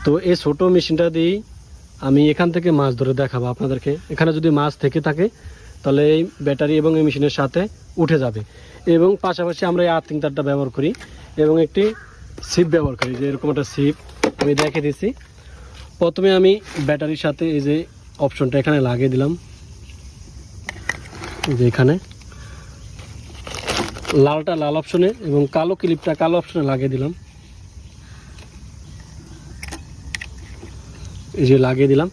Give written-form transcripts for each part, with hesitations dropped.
তো এই ছোট মেশিনটা দিয়েই আমি এখান থেকে মাছ ধরে দেখাবো আপনাদেরকে। এখানে যদি মাছ থেকে থাকে তাহলে এই ব্যাটারি এবং এই মেশিনের সাথে উঠে যাবে। এবং পাশাপাশি আমরা এই আর্থিং তারটা ব্যবহার করি এবং একটি সিপ ব্যবহার করি, যে এরকম একটা সিপ আমি দেখে দিছি। প্রথমে আমি ব্যাটারির সাথে এই যে অপশনটা এখানে লাগিয়ে দিলাম, যে এখানে লালটা লাল অপশনে এবং কালো ক্লিপটা কালো অপশনে লাগিয়ে দিলাম। এই যে লাগিয়ে দিলাম,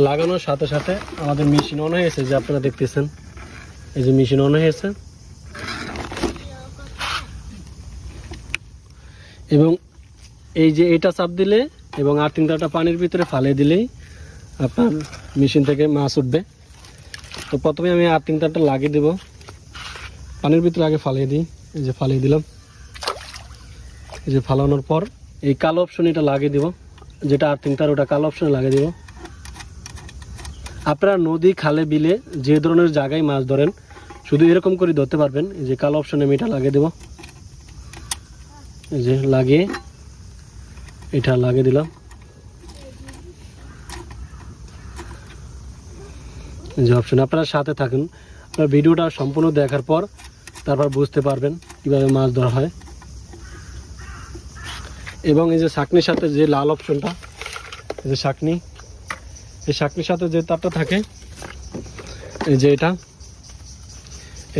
লাগানোর সাথে সাথে আমাদের মেশিন অন হয়েছে, যে আপনারা দেখতেছেন এই যে মেশিন অন হয়েছে। এবং এই যে এটা চাপ দিলে এবং আর্থিং তারটা পানির ভিতরে ফালিয়ে দিলেই আপনার মেশিন থেকে মাছ উঠবে। তো প্রথমে আমি আর্থিং তারটা লাগিয়ে দেব, পানির ভিতরে আগে ফালিয়ে দিই। এই যে ফালিয়ে দিলাম। এই যে ফালানোর পর এই কালো অপশন এটা লাগিয়ে দিব, যেটা আর্থিং তার ওটা কালো অপশনে লাগিয়ে দিব। আপনারা নদী খালে বিলে যে ধরনের জায়গায় মাছ ধরেন শুধু এরকম করে ধরতে পারবেন। এই যে কালো অপশনে আমি এটা লাগিয়ে দেব, এই যে লাগিয়ে এটা লাগিয়ে দিলাম। এই যে অপশন, আপনারা সাথে থাকুন, আপনার ভিডিওটা সম্পূর্ণ দেখার পর তারপর বুঝতে পারবেন কিভাবে মাছ ধরা হয়। এবং এই যে ছাঁকনির সাথে যে লাল অপশনটা, এই যে ছাঁকনি, এই ছাঁকনির সাথে যে তারটা থাকে, এই যে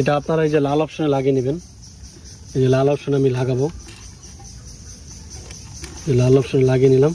এটা আপনারা এই যে লাল অপশনে লাগিয়ে নেবেন। এই যে লাল অপশনে আমি লাগাবো, লাল অপশনে লাগিয়ে নিলাম।